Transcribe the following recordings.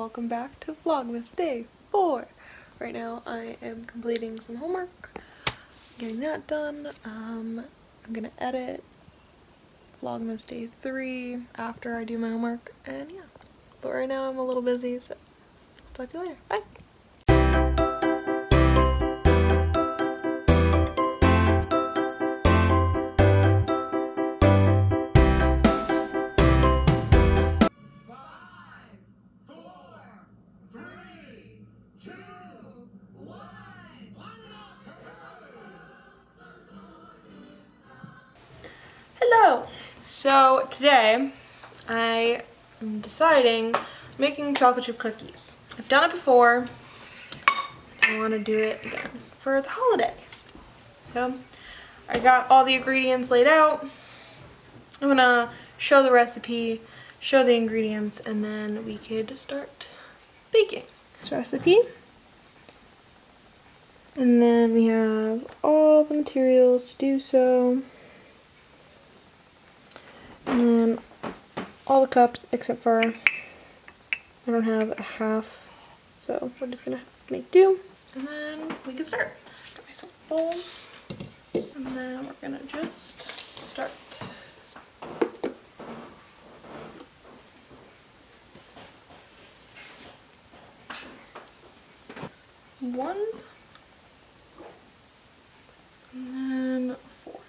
welcome back to Vlogmas Day 4. Right now I am completing some homework, getting that done. I'm gonna edit Vlogmas Day 3 after I do my homework, and yeah. But right now I'm a little busy, so talk to you later. Bye! Hello! So today I am making chocolate chip cookies. I've done it before. I want to do it again for the holidays. So I got all the ingredients laid out. I'm gonna show the recipe, show the ingredients, and then we could start baking. This recipe. And then we have all the materials to do so. And then all the cups except for I don't have a half, so we're just gonna make do. And then we can start. Got myself a bowl. And then we're gonna just start. One. And then four.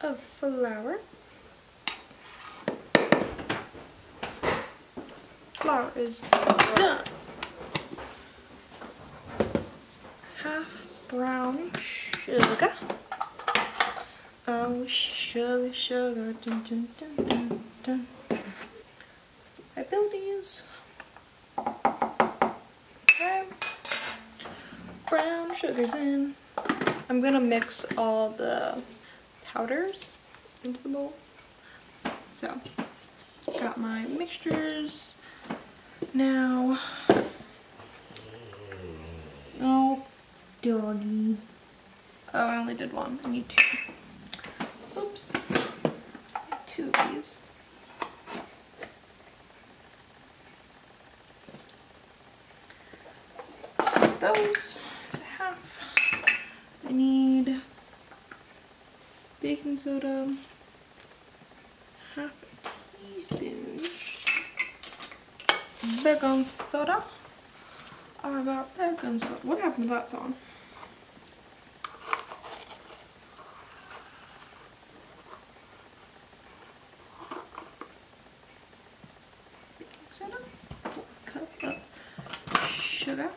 Of flour. Flour is done. Half brown sugar. Oh, sugar, sugar. Dun, dun, dun, dun, dun. I build these. Okay. Brown sugar's in. I'm gonna mix all the powders into the bowl. So, got my mixtures. Now, oh, doggy. Oh, I only did one. I need two. Oops. I need two of these. Those to half. I need baking soda, half a teaspoon, baking soda. I got baking soda. What happened to that song? Baking soda, 1 cup of sugar.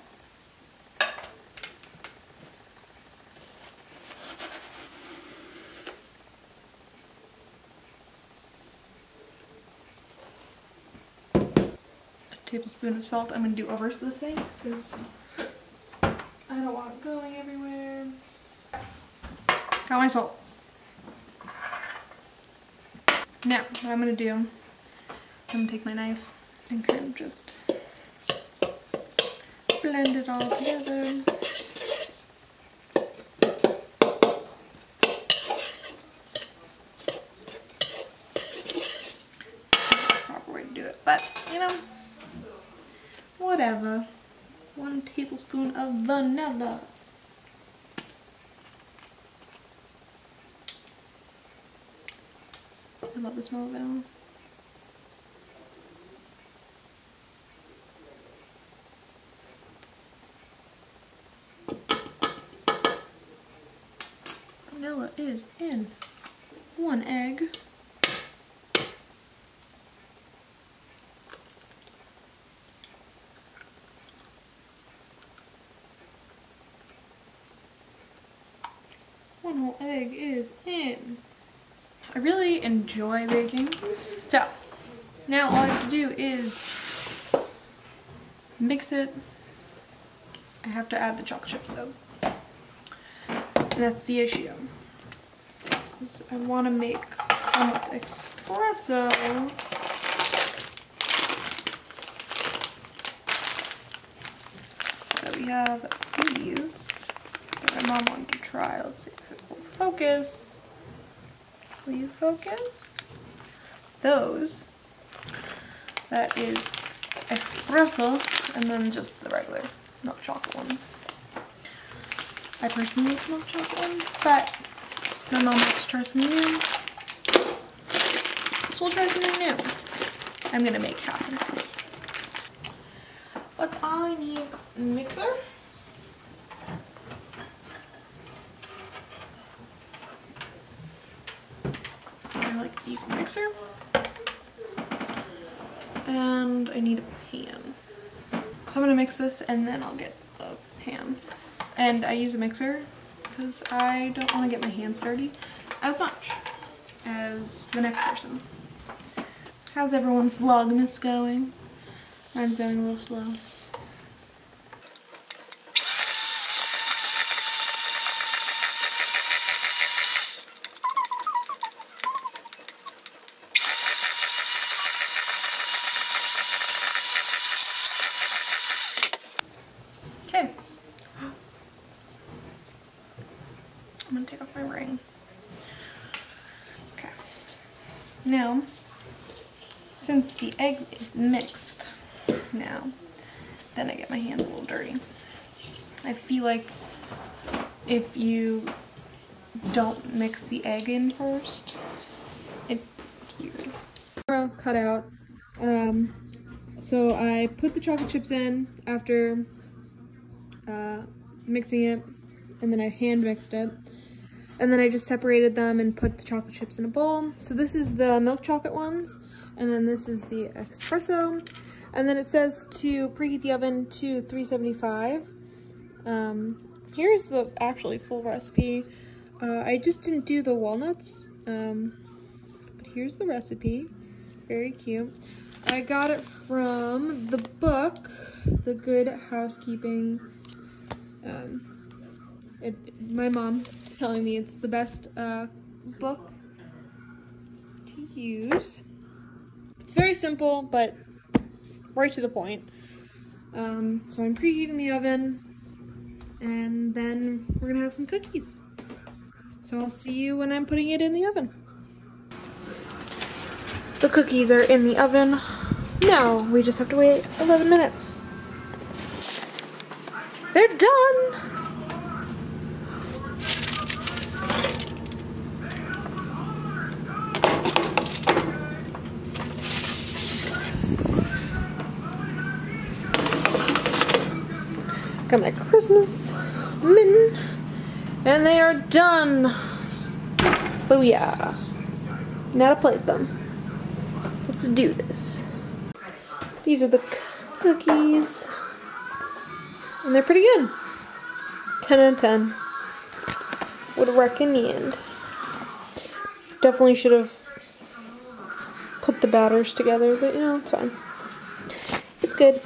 Tablespoon of salt. I'm going to do over this thing because I don't want it going everywhere. Got my salt. Now, what I'm going to do, I'm going to take my knife and kind of just blend it all together. Proper way to do it, but you know, whatever. 1 tablespoon of vanilla. I love the smell of vanilla. Vanilla is in 1 egg. One whole egg is in. I really enjoy baking. So now all I have to do is mix it. I have to add the chocolate chips though. And that's the issue. I want to make some with espresso. So we have these that my mom wanted to try. Let's see if it will focus. Will you focus? those. That is espresso, and then just the regular milk chocolate ones. I personally like milk chocolate ones, but my mom likes to try something new. So we'll try something new. I'm gonna make happen. But I need a mixer. I like using a mixer. And I need a pan. So I'm gonna mix this and then I'll get the pan. And I use a mixer because I don't want to get my hands dirty as much as the next person. How's everyone's Vlogmas going? Mine's going a little slow. Okay. I'm gonna take off my ring. Okay. Now, since the egg is mixed now, then I get my hands a little dirty. I feel like if you don't mix the egg in first, it's weird. Cut out. So I put the chocolate chips in after mixing it, and then I hand mixed it, and then I just separated them and put the chocolate chips in a bowl. So this is the milk chocolate ones, and then this is the espresso, and then it says to preheat the oven to 375. Here's the actually full recipe. I just didn't do the walnuts, but here's the recipe. Very cute. I got it from the book, The Good Housekeeping. My mom's telling me it's the best book to use. It's very simple, but right to the point. So I'm preheating the oven, and then we're gonna have some cookies. So I'll see you when I'm putting it in the oven. The cookies are in the oven. Now we just have to wait 11 minutes. They're done! Got my Christmas mitten, and they are done. Oh yeah. Now to plate them. Let's do this. These are the cookies, and they're pretty good. 10 out of 10. Would recommend. Definitely should have put the batters together, but you know, it's fine. It's good.